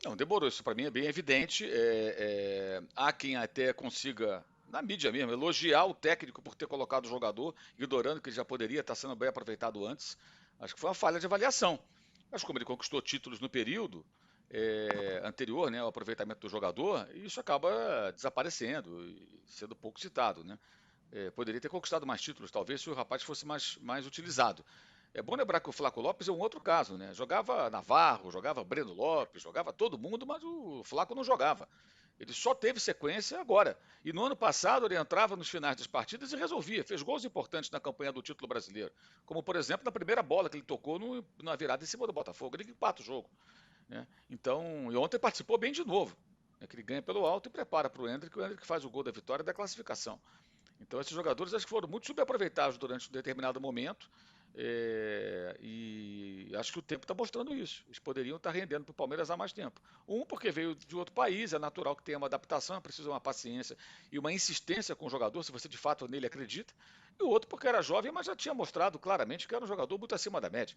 Não, demorou. Isso para mim é bem evidente. Há quem até consiga, na mídia mesmo, elogiar o técnico por ter colocado o jogador, ignorando que ele já poderia estar sendo bem aproveitado antes. Acho que foi uma falha de avaliação. Mas como ele conquistou títulos no período anterior, né, ao aproveitamento do jogador, isso acaba desaparecendo e sendo pouco citado, né? Poderia ter conquistado mais títulos, talvez, se o rapaz fosse mais utilizado. É bom lembrar que o Flaco Lopes é um outro caso, né? Jogava Navarro, jogava Breno Lopes, jogava todo mundo, mas o Flaco não jogava. Ele só teve sequência agora. E no ano passado ele entrava nos finais das partidas e resolvia. Fez gols importantes na campanha do título brasileiro. Como, por exemplo, na primeira bola que ele tocou na virada em cima do Botafogo. Ele empata o jogo. Né? Então, e ontem participou bem de novo. Né? Que ele ganha pelo alto e prepara para o Endrick faz o gol da vitória e da classificação. Então, esses jogadores acho que foram muito subaproveitados durante um determinado momento. E acho que o tempo está mostrando isso. Eles poderiam estar rendendo para o Palmeiras há mais tempo. Um, porque veio de outro país, é natural que tenha uma adaptação, precisa uma paciência e uma insistência com o jogador, se você de fato nele acredita. E o outro, porque era jovem, mas já tinha mostrado claramente que era um jogador muito acima da média.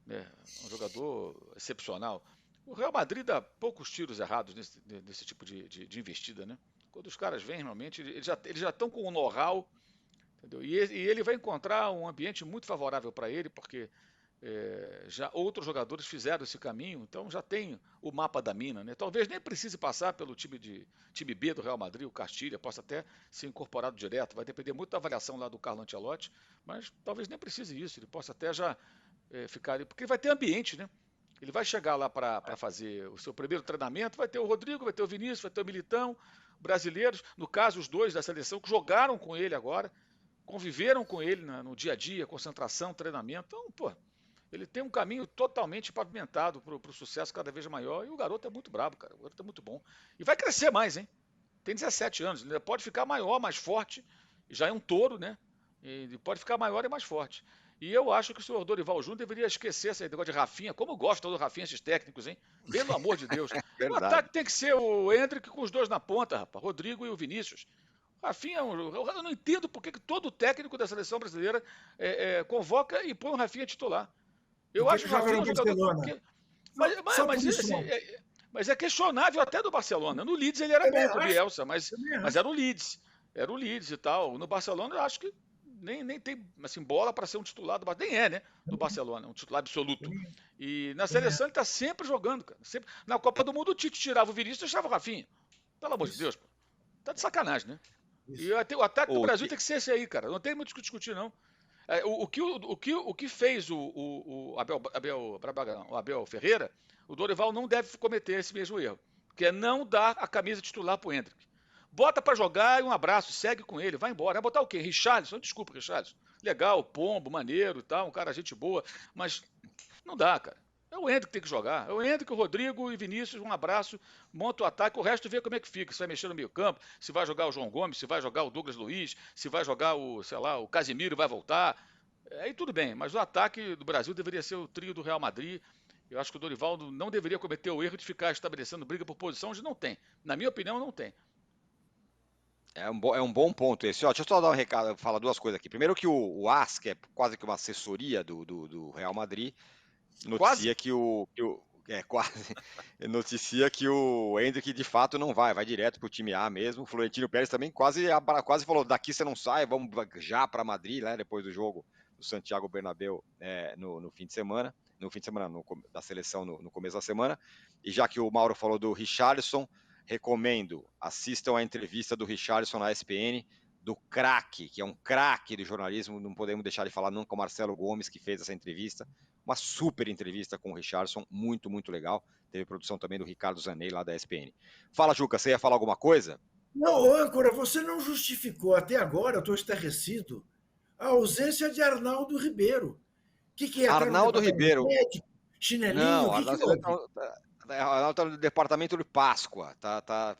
Né? Um jogador excepcional. O Real Madrid dá poucos tiros errados nesse tipo de investida, né? Quando os caras vêm, realmente, eles já estão com o know-how, entendeu? E ele vai encontrar um ambiente muito favorável para ele, porque já outros jogadores fizeram esse caminho, então já tem o mapa da mina, né? Talvez nem precise passar pelo time B do Real Madrid, o Castilha, possa até ser incorporado direto, vai depender muito da avaliação lá do Carlo Ancelotti, mas talvez nem precise isso, ele possa até já ficar ali, porque ele vai ter ambiente, né? Ele vai chegar lá para fazer o seu primeiro treinamento, vai ter o Rodrigo, vai ter o Vinícius, vai ter o Militão, brasileiros, no caso os dois da seleção que jogaram com ele agora, conviveram com ele no dia a dia, concentração, treinamento. Então, pô, ele tem um caminho totalmente pavimentado para o sucesso cada vez maior. E o garoto é muito brabo, cara. O garoto é muito bom. E vai crescer mais, hein? Tem 17 anos, ele pode ficar maior, mais forte. Já é um touro, né? Ele pode ficar maior e mais forte. E eu acho que o senhor Dorival Júnior deveria esquecer esse negócio de Rafinha. Como gostam do Rafinha esses técnicos, hein? Pelo amor de Deus. O Verdade. ataque tem que ser o Endrick com os dois na ponta, rapaz. Rodrigo e o Vinícius. Rafinha, eu não entendo por que todo técnico da seleção brasileira convoca e põe o Rafinha titular. Eu Porque acho ele o joga Rafinha no um jogador. Barcelona. Só por Mas, isso assim, não. mas é questionável até do Barcelona. No Leeds ele era Também bom com o acho. Bielsa, Também mas acho. era o Leeds. Era o Leeds e tal. No Barcelona eu acho que nem tem assim, bola para ser um titular do Barcelona. Nem é, né? Do Barcelona, um titular absoluto. Também, E na também seleção acho. ele tá sempre jogando, cara. Sempre. Na Copa do Mundo o Tite tirava o Vinícius e deixava o Rafinha. Pelo amor de Isso, Deus, pô. Tá de sacanagem, né? E isso. até o ataque do O Brasil que, tem que ser esse aí, cara. Não tem muito o que discutir, não. O que fez o Abel Ferreira, o Dorival não deve cometer esse mesmo erro. Que é não dar a camisa titular pro Hendrick. Bota pra jogar e um abraço, segue com ele, vai embora. Vai botar o quê? Richarlison? Desculpa, Richarlison. Legal, pombo, maneiro e tal, um cara gente boa, mas não dá, cara. É o Hendrick que tem que jogar. É o Hendrick, o Rodrigo e Vinícius, um abraço, monta o ataque, o resto vê como é que fica. Se vai mexer no meio campo, se vai jogar o João Gomes, se vai jogar o Douglas Luiz, se vai jogar o, sei lá, o Casimiro vai voltar. Aí tudo bem, mas o ataque do Brasil deveria ser o trio do Real Madrid. Eu acho que o Dorival não deveria cometer o erro de ficar estabelecendo briga por posição onde não tem. Na minha opinião, não tem. é um bom ponto esse. Ó, deixa eu só dar um recado, falar duas coisas aqui. Primeiro que o AS, que é quase que uma assessoria do Real Madrid, Quase. noticia quase noticia que o Endrick de fato não vai direto pro time A mesmo. O Florentino Pérez também quase falou: daqui você não sai, vamos já para Madrid, né? Depois do jogo do Santiago Bernabéu no fim de semana, da seleção no começo da semana. E já que o Mauro falou do Richarlison, recomendo, assistam a entrevista do Richarlison na ESPN, do craque, que é um craque do jornalismo, não podemos deixar de falar nunca, o Marcelo Gomes, que fez essa entrevista, uma super entrevista com o Richarlison, muito, muito legal, teve produção também do Ricardo Zanei, lá da ESPN. Fala, Juca, você ia falar alguma coisa? Não, âncora, você não justificou até agora, eu estou estarrecido, a ausência de Arnaldo Ribeiro. O que é? Está no Arnaldo departamento Ribeiro, médico? Chinelinho? não, O que houve? Arnaldo tá no departamento de Páscoa,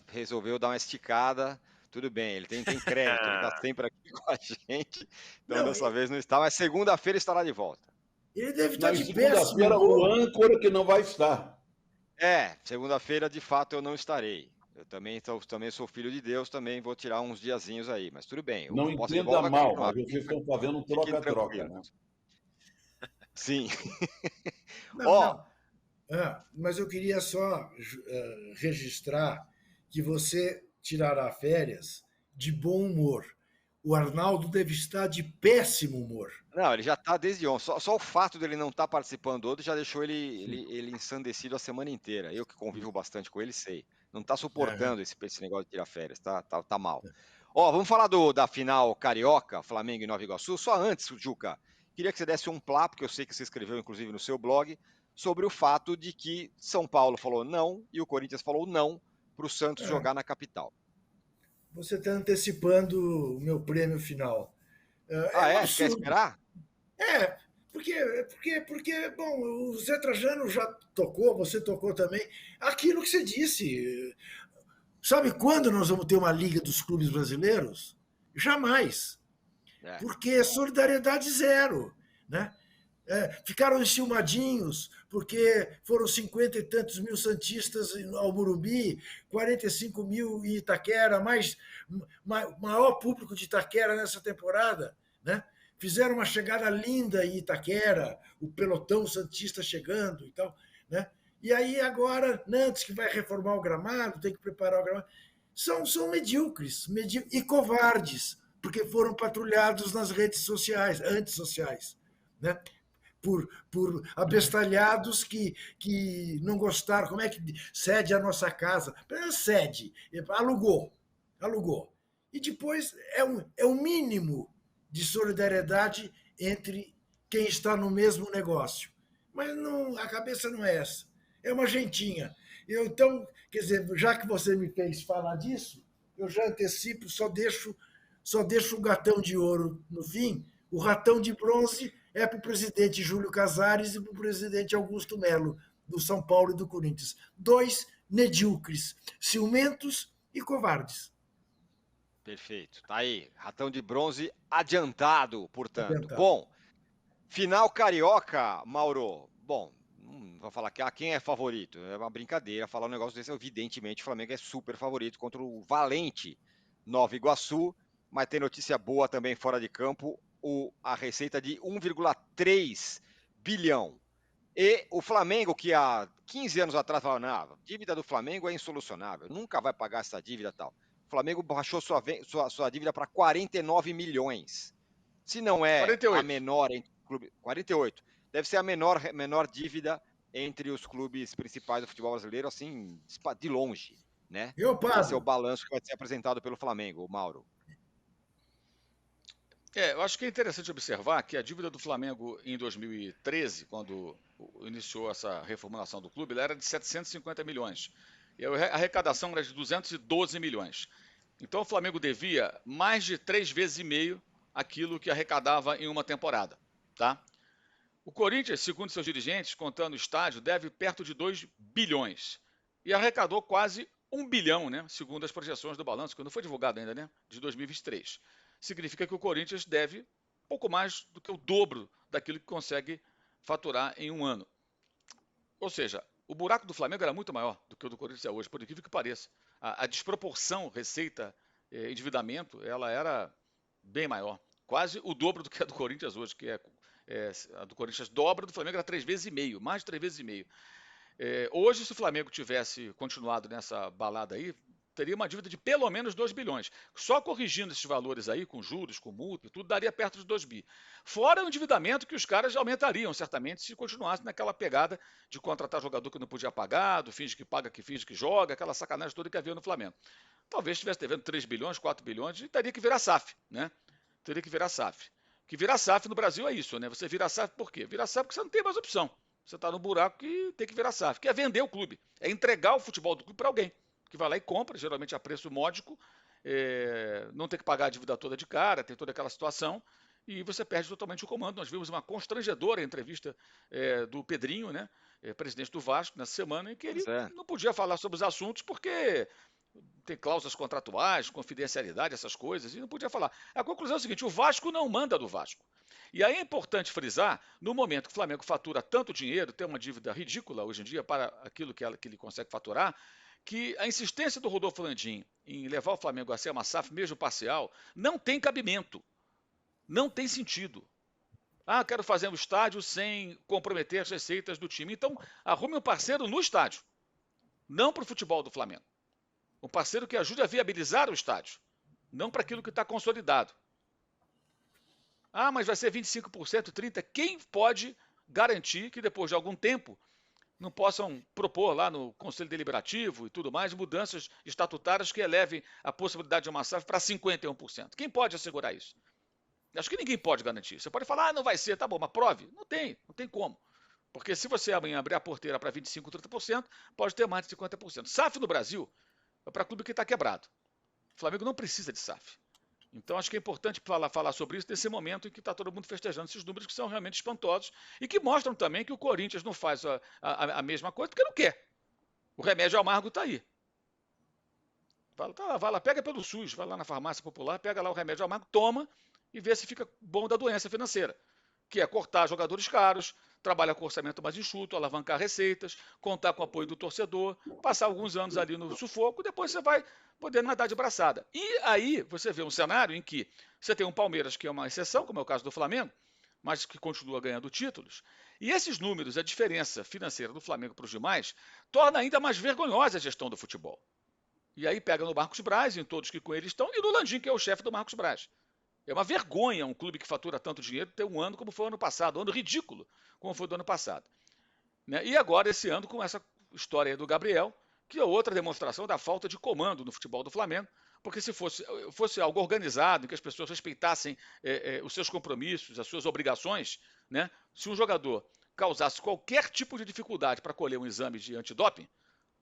resolveu dar uma esticada, tudo bem, ele tem crédito, ele está sempre aqui com a gente, então Não, dessa vez não está, mas segunda-feira estará de volta. ele deve estar Não, em de péssimo segunda-feira o humor. âncora que não vai estar. Segunda-feira de fato eu não estarei. Eu também sou filho de Deus, também vou tirar uns diazinhos aí, mas tudo bem. Não O Posse de Bola entenda vai mal, continuar. mas vocês estão fazendo um Fiquem troca-troca, tranquilos. né? Sim. Não, Ó, não. Mas eu queria só registrar que você tirará férias de bom humor. O Arnaldo deve estar de péssimo humor. Não, ele já tá desde ontem. Só o fato dele não estar participando hoje já deixou ele ensandecido a semana inteira. Eu que convivo bastante com ele, sei. Não tá Aham. suportando esse negócio de tirar férias, tá mal. Ó, vamos falar da final carioca, Flamengo e Nova Iguaçu. Só antes, Juca, queria que você desse um plá, porque eu sei que você escreveu, inclusive, no seu blog, sobre o fato de que São Paulo falou não e o Corinthians falou não para o Santos Ah, jogar na capital. você está antecipando o meu prêmio final. É Ah, um é? Quer absurdo. esperar? É, bom, o Zé Trajano já tocou, você tocou também. Aquilo que você disse. Sabe quando nós vamos ter uma Liga dos Clubes Brasileiros? Jamais. É. Porque é solidariedade zero. Né? Ficaram enciumadinhos porque foram 50 e tantos mil santistas ao Morumbi, 45 mil em Itaquera, maior público de Itaquera nessa temporada. Né? Fizeram uma chegada linda em Itaquera, o pelotão santista chegando e tal. Né? E aí agora, Nantes, que vai reformar o gramado, tem que preparar o gramado, são medíocres e covardes, porque foram patrulhados nas redes sociais, antissociais. Né? Por abestalhados que não gostaram. Como é que cede a nossa casa? Cede, alugou. E depois é um mínimo de solidariedade entre quem está no mesmo negócio. Mas não, a cabeça não é essa. É uma gentinha. Então, quer dizer, já que você me fez falar disso, eu já antecipo, só deixo o gatão de ouro no fim. O ratão de bronze é para o presidente Júlio Casares e para o presidente Augusto Melo, do São Paulo e do Corinthians. Dois medíocres, ciumentos e covardes. Perfeito. Tá aí. Ratão de bronze adiantado, portanto. Atentado. Bom, final carioca, Mauro. Bom, não vou falar que quem é favorito. É uma brincadeira falar um negócio desse. Evidentemente, o Flamengo é super favorito contra o valente Nova Iguaçu. Mas tem notícia boa também fora de campo. A receita de 1,3 bilhão. E o Flamengo, que há 15 anos atrás falava, não, a dívida do Flamengo é insolucionável, nunca vai pagar essa dívida e tal. O Flamengo baixou sua dívida para 49 milhões. Se não é a 48. menor entre os clubes. 48. Deve ser a menor dívida entre os clubes principais do futebol brasileiro, assim, de longe. Né? Eu Esse é o pago. balanço que vai ser apresentado pelo Flamengo, Mauro. Eu acho que é interessante observar que a dívida do Flamengo em 2013, quando iniciou essa reformulação do clube, ela era de 750 milhões. E a arrecadação era de 212 milhões. Então o Flamengo devia mais de 3,5 vezes aquilo que arrecadava em uma temporada. Tá? O Corinthians, segundo seus dirigentes, contando o estádio, deve perto de 2 bilhões. E arrecadou quase 1 bilhão, né? Segundo as projeções do balanço, que não foi divulgado ainda, né? De 2023. Significa que o Corinthians deve pouco mais do que o dobro daquilo que consegue faturar em um ano. Ou seja, o buraco do Flamengo era muito maior do que o do Corinthians é hoje, por incrível que pareça. A desproporção receita endividamento, ela era bem maior. Quase o dobro do que a do Corinthians hoje, que a do Corinthians dobra, do Flamengo era 3,5 vezes, mais de 3,5 vezes. Hoje, se o Flamengo tivesse continuado nessa balada aí, teria uma dívida de pelo menos 2 bilhões. Só corrigindo esses valores aí, com juros, com multa, tudo daria perto de 2 bi. Fora o endividamento que os caras aumentariam, certamente, se continuasse naquela pegada de contratar jogador que não podia pagar, do finge que paga, que finge que joga, aquela sacanagem toda que havia no Flamengo. Talvez estivesse devendo 3 bilhões, 4 bilhões, e teria que virar SAF, né? Teria que virar SAF. Que virar SAF no Brasil é isso, né? Você vira SAF por quê? Vira SAF porque você não tem mais opção. Você está no buraco que tem que virar SAF, que é vender o clube, é entregar o futebol do clube para alguém, que vai lá e compra, geralmente a preço módico, não tem que pagar a dívida toda de cara, tem toda aquela situação, e você perde totalmente o comando. Nós vimos uma constrangedora entrevista do Pedrinho, né, presidente do Vasco, nessa semana, em que ele Pois é. não podia falar sobre os assuntos porque tem cláusulas contratuais, confidencialidade, essas coisas, e não podia falar. A conclusão é o seguinte: o Vasco não manda do Vasco. E aí é importante frisar, no momento que o Flamengo fatura tanto dinheiro, tem uma dívida ridícula hoje em dia para aquilo que ele consegue faturar, que a insistência do Rodolfo Landim em levar o Flamengo a ser uma SAF mesmo parcial não tem cabimento, não tem sentido. Ah, quero fazer um estádio sem comprometer as receitas do time. Então, arrume um parceiro no estádio, não para o futebol do Flamengo. Um parceiro que ajude a viabilizar o estádio, não para aquilo que está consolidado. Ah, mas vai ser 25%, 30%. Quem pode garantir que depois de algum tempo não possam propor lá no Conselho Deliberativo e tudo mais mudanças estatutárias que elevem a possibilidade de uma SAF para 51%? Quem pode assegurar isso? Acho que ninguém pode garantir. Você pode falar, ah, não vai ser, tá bom, mas prove. Não tem como. Porque se você amanhã abrir a porteira para 25%, 30%, pode ter mais de 50%. SAF no Brasil é para clube que está quebrado. O Flamengo não precisa de SAF. Então acho que é importante falar sobre isso nesse momento em que está todo mundo festejando esses números que são realmente espantosos e que mostram também que o Corinthians não faz a mesma coisa porque não quer. O remédio amargo está aí. Vai lá, pega pelo SUS, vai lá na farmácia popular, pega lá o remédio amargo, toma e vê se fica bom da doença financeira, que é cortar jogadores caros, trabalhar com orçamento mais enxuto, alavancar receitas, contar com o apoio do torcedor, passar alguns anos ali no sufoco, depois você vai poder nadar de braçada. E aí você vê um cenário em que você tem um Palmeiras que é uma exceção, como é o caso do Flamengo, mas que continua ganhando títulos, e esses números, a diferença financeira do Flamengo para os demais, torna ainda mais vergonhosa a gestão do futebol. E aí pega no Marcos Braz, em todos que com ele estão, e no Landim, que é o chefe do Marcos Braz. É uma vergonha um clube que fatura tanto dinheiro ter um ano como foi o ano passado, um ano ridículo como foi do ano passado. Né? E agora, esse ano, com essa história aí do Gabriel, que é outra demonstração da falta de comando no futebol do Flamengo, porque se fosse algo organizado, em que as pessoas respeitassem os seus compromissos, as suas obrigações, né? Se um jogador causasse qualquer tipo de dificuldade para colher um exame de antidoping,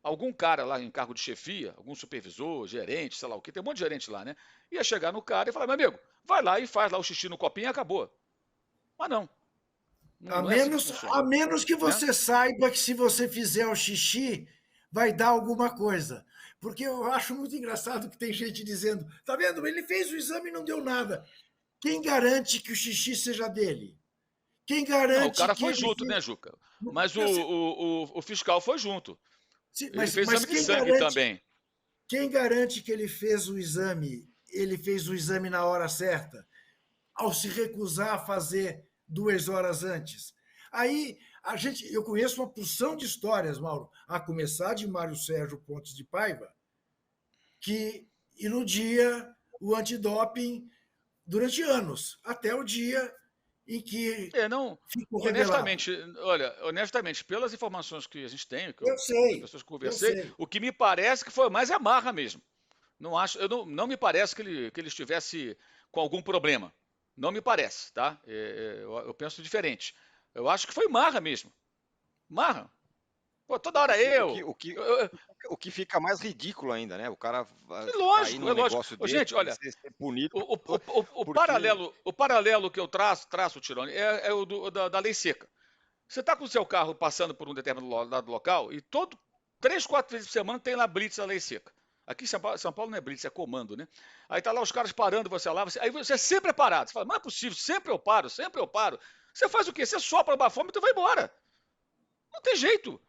algum cara lá em cargo de chefia, algum supervisor, gerente, sei lá o que, tem um monte de gerente lá, né? Ia chegar no cara e falar, meu amigo, vai lá e faz lá o xixi no copinho e acabou. Mas não. A menos que você, né, saiba que se você fizer o xixi, vai dar alguma coisa. Porque eu acho muito engraçado que tem gente dizendo, tá vendo, ele fez o exame e não deu nada. Quem garante que o xixi seja dele? Quem garante não, o cara foi junto, né, Juca? Mas o fiscal foi junto. Sim, ele fez exame de sangue também. Quem garante que ele fez o exame na hora certa, ao se recusar a fazer 2 horas antes? Aí eu conheço uma porção de histórias, Mauro, a começar de Mário Sérgio Pontes de Paiva, que iludia o antidoping durante anos, até o dia em que ficou honestamente, pelas informações que a gente tem, que as pessoas que conversei, o que me parece que foi mais a marra mesmo. Não me parece que ele estivesse com algum problema. Não me parece, tá? Eu penso diferente. Eu acho que foi marra mesmo. Marra. Pô, toda hora o que fica mais ridículo ainda, né? O cara lógico, é lógico. Gente, olha, ser punido o paralelo que eu traço, Tirone, é o da lei seca. Você está com o seu carro passando por um determinado local e 3, 4 vezes por semana tem lá blitz da lei seca. Aqui em São Paulo não é blitz, é comando, né? Aí tá lá os caras parando, você lá, aí você sempre é parado. Você fala, não é possível, sempre eu paro. Você faz o quê? Você sopra o bafômetro e vai embora. Não tem jeito.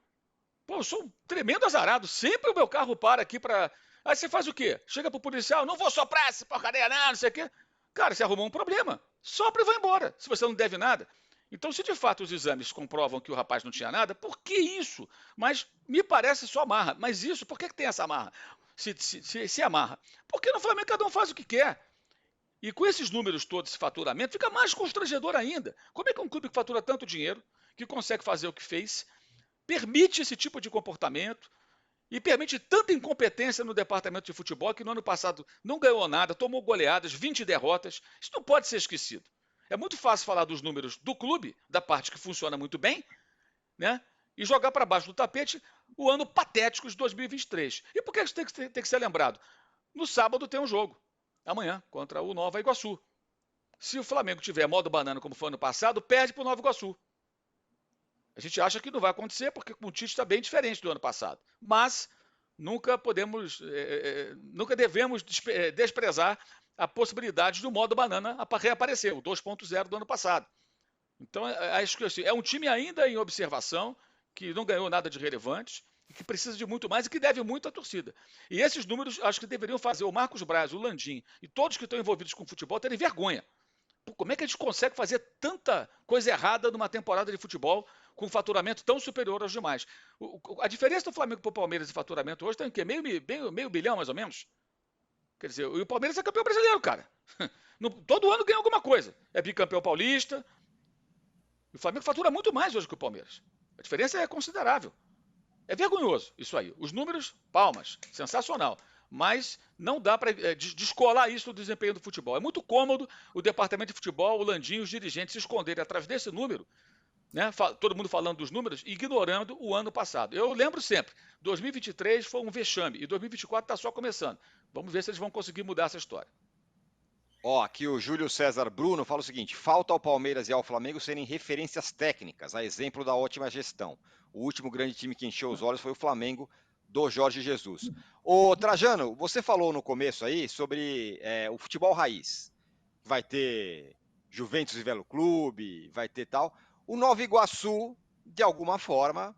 Pô, eu sou um tremendo azarado. Sempre o meu carro para aqui para... Aí você faz o quê? Chega pro policial, não vou soprar essa porcaria não sei o quê. Cara, você arrumou um problema. Sopra e vai embora, se você não deve nada. Então, se de fato os exames comprovam que o rapaz não tinha nada, por que isso? Mas me parece só amarra. Mas isso, por que tem essa amarra? Se amarra. Porque no Flamengo cada um faz o que quer. E com esses números todos, esse faturamento, fica mais constrangedor ainda. Como é que um clube que fatura tanto dinheiro, que consegue fazer o que fez, permite esse tipo de comportamento e permite tanta incompetência no departamento de futebol que no ano passado não ganhou nada, tomou goleadas, 20 derrotas. Isso não pode ser esquecido. É muito fácil falar dos números do clube, da parte que funciona muito bem, né? E jogar para baixo do tapete o ano patético de 2023. E por que isso tem que ser lembrado? No sábado tem um jogo, amanhã, contra o Nova Iguaçu. Se o Flamengo tiver modo banana como foi ano passado, perde para o Nova Iguaçu. A gente acha que não vai acontecer, porque o Tite está bem diferente do ano passado. Mas nunca devemos desprezar a possibilidade do modo banana reaparecer, o 2.0 do ano passado. Então, acho que assim, é um time ainda em observação, que não ganhou nada de relevante, e que precisa de muito mais e que deve muito à torcida. E esses números, acho que deveriam fazer o Marcos Braz, o Landim e todos que estão envolvidos com o futebol terem vergonha. como é que a gente consegue fazer tanta coisa errada numa temporada de futebol com um faturamento tão superior aos demais? A diferença do Flamengo para o Palmeiras de faturamento hoje tem o quê? Meio bilhão, mais ou menos? Quer dizer, o Palmeiras é campeão brasileiro, cara. Todo ano ganha alguma coisa. É bicampeão paulista. O Flamengo fatura muito mais hoje que o Palmeiras. A diferença é considerável. É vergonhoso isso aí. Os números, palmas, sensacional. Mas não dá para descolar isso do desempenho do futebol. É muito cômodo o departamento de futebol, o Landinho, os dirigentes se esconderem atrás desse número, né? Todo mundo falando dos números, ignorando o ano passado. Eu lembro sempre, 2023 foi um vexame e 2024 está só começando. Vamos ver se eles vão conseguir mudar essa história. Ó, aqui o Júlio César Bruno fala o seguinte: falta ao Palmeiras e ao Flamengo serem referências técnicas, a exemplo da ótima gestão. O último grande time que encheu os olhos foi o Flamengo do Jorge Jesus. Ô Trajano, você falou no começo aí sobre o futebol raiz. Vai ter Juventus e Velo Clube, vai ter tal. O Nova Iguaçu, de alguma forma,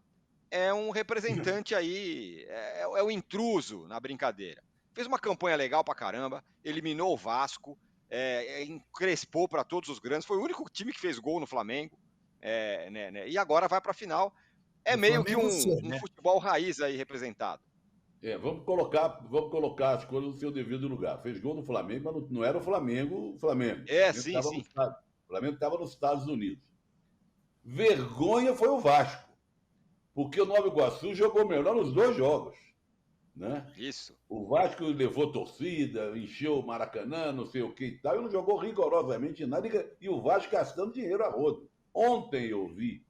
é um representante aí, é o intruso na brincadeira. Fez uma campanha legal pra caramba, eliminou o Vasco, encrespou para todos os grandes, foi o único time que fez gol no Flamengo, né, e agora vai para a final. É meio que um futebol raiz aí representado. Vamos colocar as coisas no seu devido lugar. Fez gol no Flamengo, mas não era o Flamengo. Sim. O Flamengo estava nos Estados Unidos. Vergonha foi o Vasco, porque o Nova Iguaçu jogou melhor nos dois jogos, né? Isso. O Vasco levou torcida, encheu o Maracanã, não sei o que e tal, e não jogou rigorosamente nada, e o Vasco gastando dinheiro a rodo. Ontem eu vi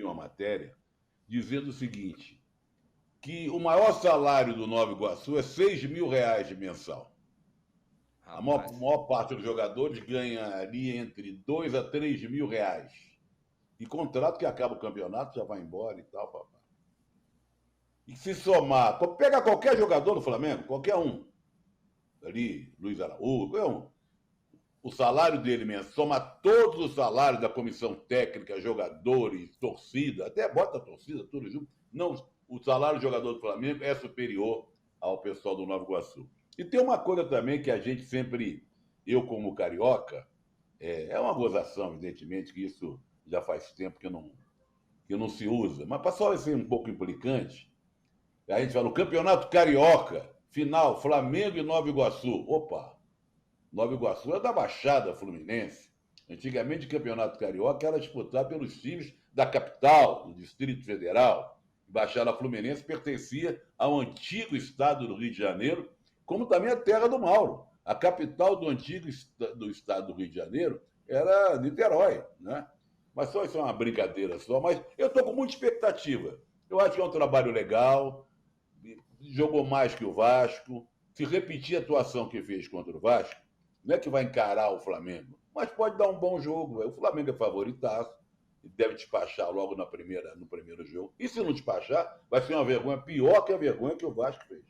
uma matéria dizendo o seguinte, que o maior salário do Nova Iguaçu é R$6.000 de mensal. A maior parte dos jogadores ganharia entre R$2.000 a R$3.000. E contrato que acaba o campeonato, já vai embora e tal, papai. E se somar, pega qualquer jogador do Flamengo, qualquer um, ali, Luiz Araújo, qualquer um, o salário dele mesmo, soma todos os salários da comissão técnica, jogadores, torcida, até bota a torcida, tudo junto, não, o salário do jogador do Flamengo é superior ao pessoal do Nova Iguaçu. E tem uma coisa também que a gente sempre, eu como carioca, é uma gozação, evidentemente, que isso já faz tempo que não se usa, mas para só ser um pouco implicante, a gente fala, o Campeonato Carioca, final, Flamengo e Nova Iguaçu. Opa, Nova Iguaçu é da Baixada Fluminense. Antigamente, o Campeonato Carioca era disputado pelos times da capital, do Distrito Federal. Baixada Fluminense pertencia ao antigo estado do Rio de Janeiro, como também a terra do Mauro. A capital do antigo do estado do Rio de Janeiro era Niterói, né? Mas só isso é uma brincadeira só. Mas eu estou com muita expectativa. Eu acho que é um trabalho legal. Jogou mais que o Vasco. Se repetir a atuação que fez contra o Vasco, não é que vai encarar o Flamengo, mas pode dar um bom jogo. O Flamengo é favoritaço. Deve despachar logo no primeiro jogo. E se não despachar, vai ser uma vergonha pior que a vergonha que o Vasco fez.